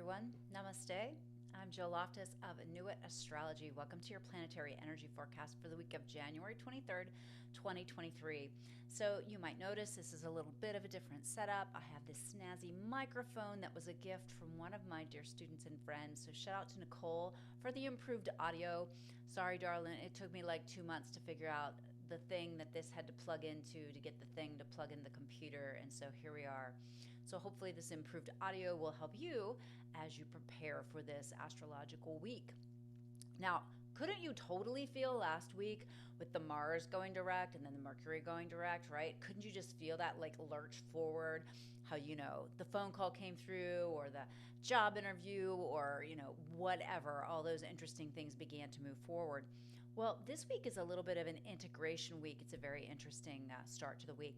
everyone. Namaste. I'm Jill Loftus of Nuit Astrology. Welcome to your planetary energy forecast for the week of January 23rd, 2023. So you might notice this is a little bit of a different setup. I have this snazzy microphone that was a gift from one of my dear students and friends. So shout out to Nicole for the improved audio. Sorry, darling, it took me like 2 months to figure out the thing that this had to plug into to get the thing to plug in the computer, and so here we are. So hopefully this improved audio will help you as you prepare for this astrological week. Now, couldn't you totally feel last week with the Mars going direct and then the Mercury going direct, right? Couldn't you just feel that like lurch forward? How, the phone call came through or the job interview or, whatever, all those interesting things began to move forward. Well, this week is a little bit of an integration week. It's a very interesting start to the week.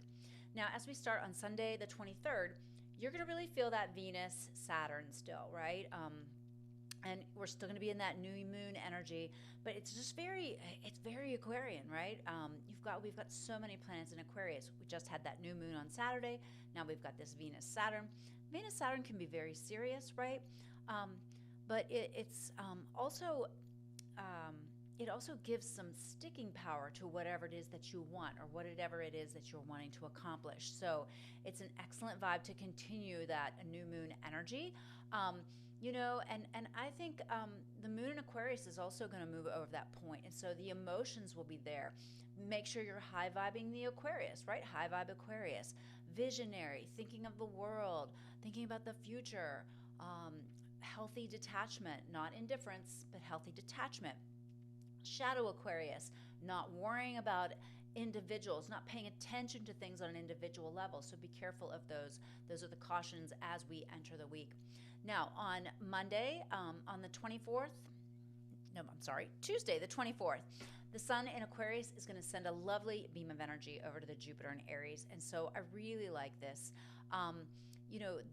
Now, as we start on Sunday, the 23rd, you're going to really feel that Venus, Saturn still, right? And we're still going to be in that new moon energy, but it's just very Aquarian, right? We've got so many planets in Aquarius. We just had that new moon on Saturday. Now we've got this Venus, Saturn. Venus, Saturn can be very serious, right? But it's also it also gives some sticking power to whatever it is that you want or whatever it is that you're wanting to accomplish. So it's an excellent vibe to continue that new moon energy. And I think the moon in Aquarius is also going to move over that point. And so the emotions will be there. Make sure you're high vibing the Aquarius, right? High vibe Aquarius, visionary, thinking of the world, thinking about the future, healthy detachment, not indifference, but healthy detachment. Shadow Aquarius, not worrying about individuals, not paying attention to things on an individual level. So be careful of those. Those are the cautions as we enter the week. Now, on Monday, on the 24th, Tuesday, the 24th, the sun in Aquarius is going to send a lovely beam of energy over to the Jupiter in Aries. And so I really like this.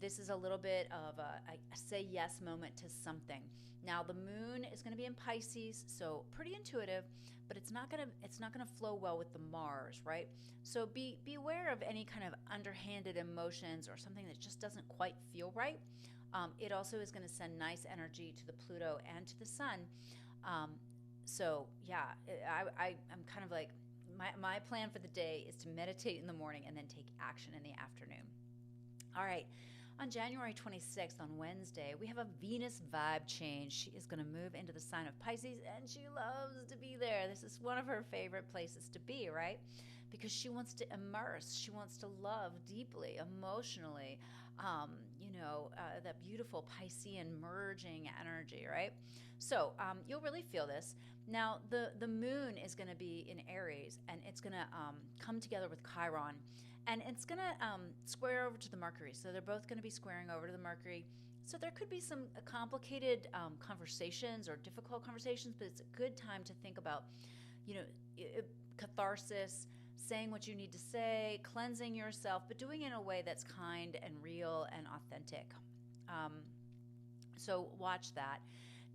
This is a little bit of a say yes moment to something. Now the moon is going to be in Pisces, so pretty intuitive, but it's not going to flow well with the Mars, right? So be aware of any kind of underhanded emotions or something that just doesn't quite feel right. It also is going to send nice energy to the Pluto and to the Sun. I'm kind of like my plan for the day is to meditate in the morning and then take action in the afternoon. All right, on January 26th, on Wednesday, we have a Venus vibe change. She is going to move into the sign of Pisces, and she loves to be there. This is one of her favorite places to be, right? Because she wants to immerse. She wants to love deeply, emotionally, that beautiful Piscean merging energy, right? So you'll really feel this. Now, the moon is going to be in Aries, and it's going to come together with Chiron. And it's going to square over to the Mercury. So they're both going to be squaring over to the Mercury. So there could be some complicated conversations or difficult conversations, but it's a good time to think about, catharsis, saying what you need to say, cleansing yourself, but doing it in a way that's kind and real and authentic. So watch that.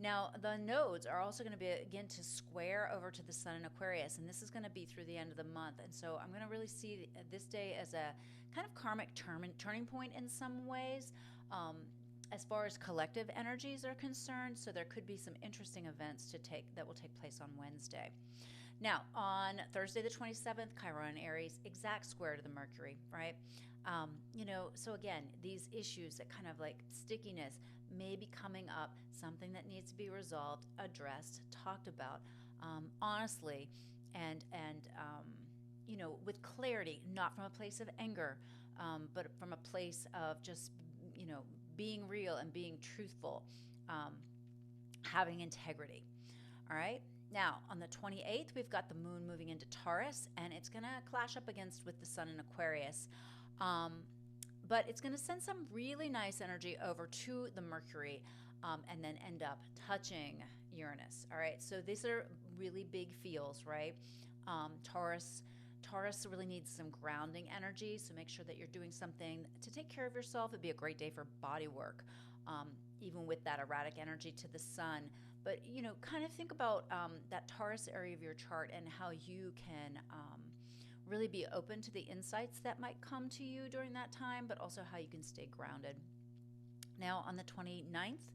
Now, the nodes are also going to begin to square over to the sun in Aquarius, and this is going to be through the end of the month. And so I'm going to really see this day as a kind of karmic turning point in some ways, as far as collective energies are concerned. So there could be some interesting events that will take place on Wednesday. Now, on Thursday, the 27th, Chiron in Aries, exact square to the Mercury, right? So again, these issues that kind of like stickiness may be coming up, something that needs to be resolved, addressed, talked about, honestly, and with clarity, not from a place of anger, but from a place of just, being real and being truthful, having integrity. All right. Now, on the 28th, we've got the moon moving into Taurus, and it's going to clash up with the sun in Aquarius. But it's going to send some really nice energy over to the Mercury, and then end up touching Uranus. All right. So these are really big feels, right? Taurus really needs some grounding energy. So make sure that you're doing something to take care of yourself. It'd be a great day for body work. Even with that erratic energy to the sun. But, kind of think about that Taurus area of your chart and how you can really be open to the insights that might come to you during that time, but also how you can stay grounded. Now on the 29th,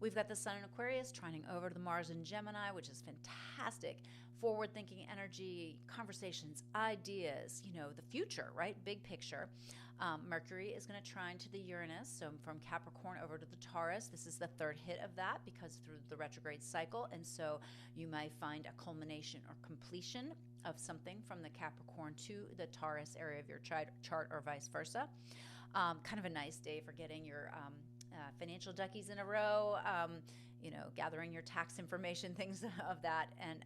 we've got the Sun in Aquarius trining over to the Mars in Gemini, which is fantastic. Forward-thinking energy, conversations, ideas, the future, right? Big picture. Mercury is going to trine to the Uranus, so from Capricorn over to the Taurus. This is the third hit of that because through the retrograde cycle, and so you might find a culmination or completion of something from the Capricorn to the Taurus area of your chart or vice versa. Kind of a nice day for getting your financial duckies in a row, gathering your tax information, things of that, and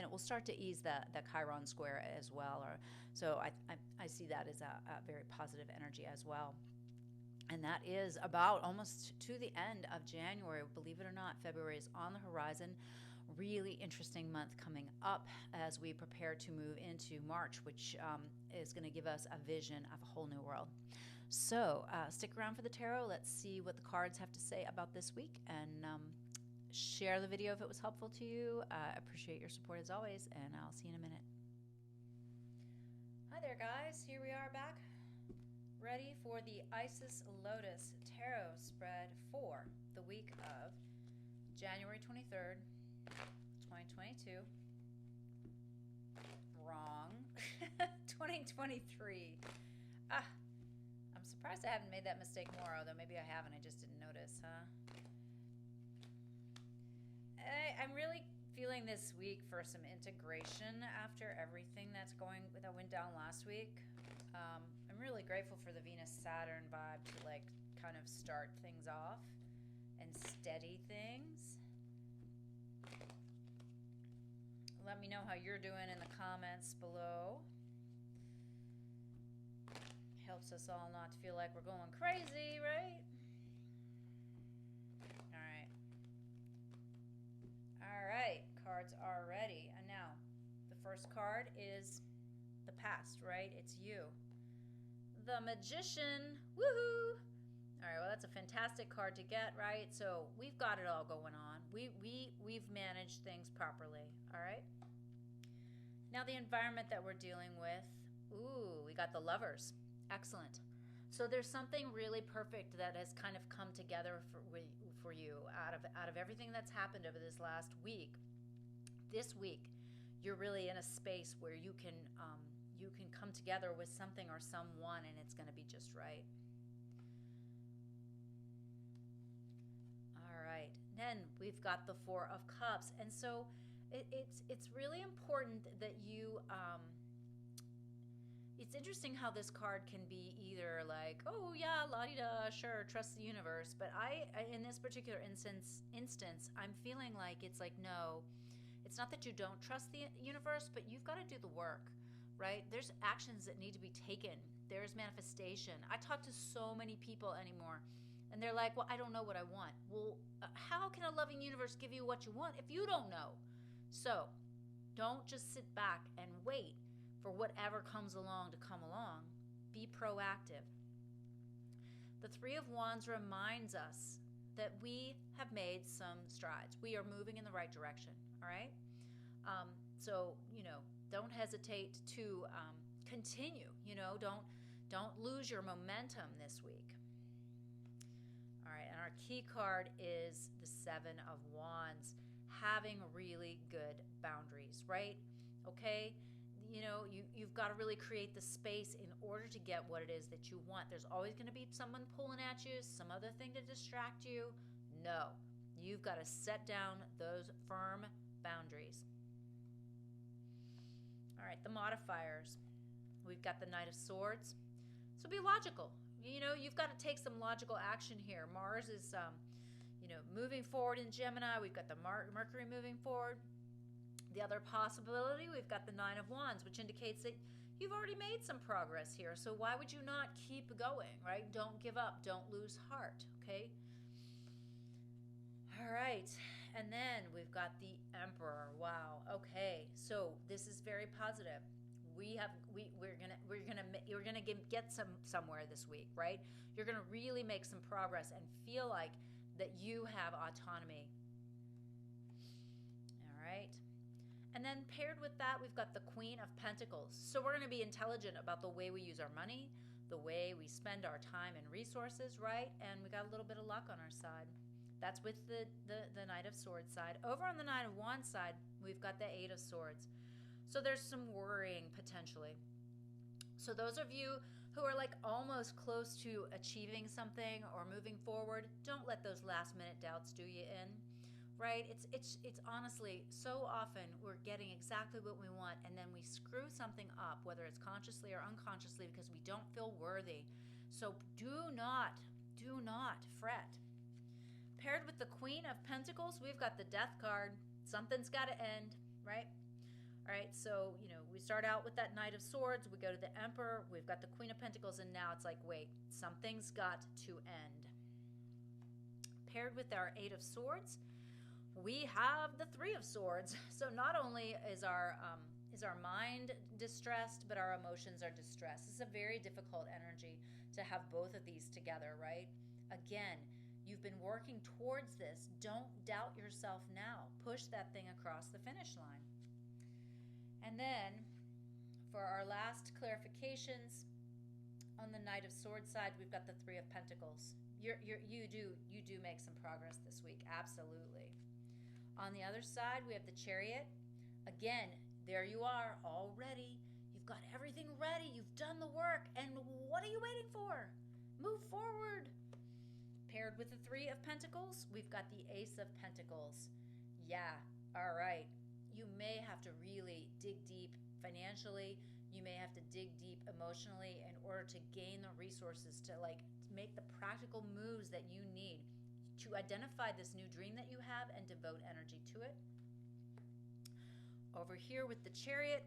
it will start to ease the Chiron square as well. So I see that as a very positive energy as well. And that is about almost to the end of January. Believe it or not, February is on the horizon. Really interesting month coming up as we prepare to move into March, which is going to give us a vision of a whole new world. So stick around for the tarot. Let's see what the cards have to say about this week, and share the video if it was helpful to you. I appreciate your support as always, and I'll see you in a minute. Hi there, guys. Here we are back, ready for the Isis Lotus Tarot spread for the week of January 23rd, 2022. Wrong. 2023. I'm surprised I haven't made that mistake more, although maybe I haven't. I just didn't notice, huh? I'm really feeling this week for some integration after everything that went down last week. I'm really grateful for the Venus-Saturn vibe to kind of start things off and steady things. Let me know how you're doing in the comments below. Helps us all not to feel like we're going crazy, right? All right, cards are ready. And now, the first card is the past, right? It's you. The Magician. Woohoo! All right, well, that's a fantastic card to get, right? So we've got it all going on. We've managed things properly, all right? Now the environment that we're dealing with. Ooh, we got the Lovers. Excellent. So there's something really perfect that has kind of come together for you out of everything that's happened over this last week. This week, you're really in a space where you can come together with something or someone, and it's going to be just right. All right. Then we've got the Four of Cups, and so it's really important that you. It's interesting how this card can be either like, oh yeah, la-di-da, sure, trust the universe. But I in this particular instance, I'm feeling like it's like, no, it's not that you don't trust the universe, but you've got to do the work, right? There's actions that need to be taken. There's manifestation. I talk to so many people anymore, and they're like, well, I don't know what I want. Well, how can a loving universe give you what you want if you don't know? So don't just sit back and wait for whatever comes along to come along. Be proactive. The Three of Wands reminds us that we have made some strides. We are moving in the right direction, all right? So, don't hesitate to continue. Don't lose your momentum this week. All right, and our key card is the Seven of Wands. Having really good boundaries, right? Okay? You've got to really create the space in order to get what it is that you want. There's always going to be someone pulling at you, some other thing to distract you. No, you've got to set down those firm boundaries. All right, the modifiers. We've got the Knight of Swords. So be logical. You've got to take some logical action here. Mars is, moving forward in Gemini. We've got the Mercury moving forward. The other possibility, we've got the Nine of Wands, which indicates that you've already made some progress here. So why would you not keep going, right? Don't give up. Don't lose heart, okay? All right. And then we've got the Emperor. Wow. Okay. So this is very positive. We're gonna get somewhere this week, right? You're gonna really make some progress and feel like that you have autonomy. All right. And then paired with that, we've got the Queen of Pentacles. So we're going to be intelligent about the way we use our money, the way we spend our time and resources, right? And we got a little bit of luck on our side. That's with the Knight of Swords side. Over on the Knight of Wands side, we've got the Eight of Swords. So there's some worrying potentially. So those of you who are like almost close to achieving something or moving forward, don't let those last minute doubts do you in, right? It's honestly, so often we're getting exactly what we want and then we screw something up, whether it's consciously or unconsciously, because we don't feel worthy. So do not fret. Paired with the Queen of Pentacles, we've got the Death card. Something's got to end, right? All right, so, we start out with that Knight of Swords. We go to the Emperor. We've got the Queen of Pentacles, and now it's like, wait, something's got to end. Paired with our Eight of Swords, we have the Three of Swords. So not only is our mind distressed, but our emotions are distressed. It's a very difficult energy to have both of these together, right? Again, you've been working towards this. Don't doubt yourself now. Push that thing across the finish line. And then for our last clarifications, on the Knight of Swords side, we've got the Three of Pentacles. You do make some progress this week, absolutely. On the other side, we have the Chariot. Again, there you are, all ready. You've got everything ready. You've done the work. And what are you waiting for? Move forward. Paired with the Three of Pentacles, we've got the Ace of Pentacles. Yeah, all right. You may have to really dig deep financially. You may have to dig deep emotionally in order to gain the resources to make the practical moves that you need to identify this new dream that you have and devote energy to it. Over here with the Chariot,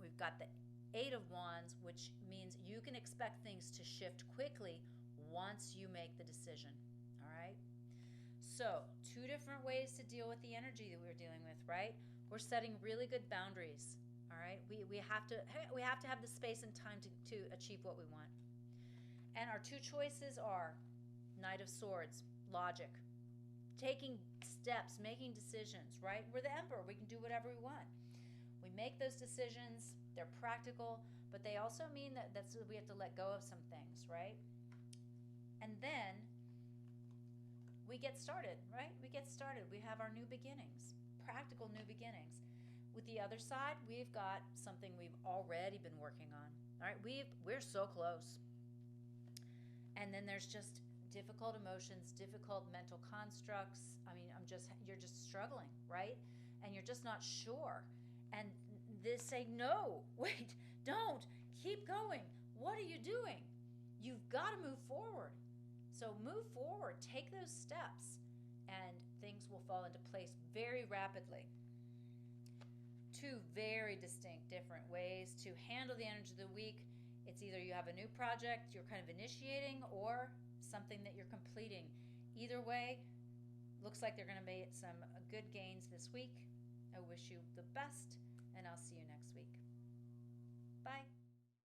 we've got the Eight of Wands, which means you can expect things to shift quickly once you make the decision. All right? So, two different ways to deal with the energy that we're dealing with, right? We're setting really good boundaries. All right? We have to have the space and time to achieve what we want. And our two choices are Knight of Swords, logic, taking steps, making decisions, right? We're the Emperor. We can do whatever we want. We make those decisions. They're practical, but they also mean that we have to let go of some things, right? And then we get started, right? We get started. We have our new beginnings, practical new beginnings. With the other side, we've got something we've already been working on. All right, we're so close. And then there's just difficult emotions, difficult mental constructs. I mean, you're just struggling, right? And you're just not sure. And they say, no, wait, don't, keep going. What are you doing? You've got to move forward. So move forward, take those steps, and things will fall into place very rapidly. Two very distinct, different ways to handle the energy of the week. It's either you have a new project you're kind of initiating or something that you're completing. Either way, looks like they're going to make some good gains this week. I wish you the best, and I'll see you next week. Bye.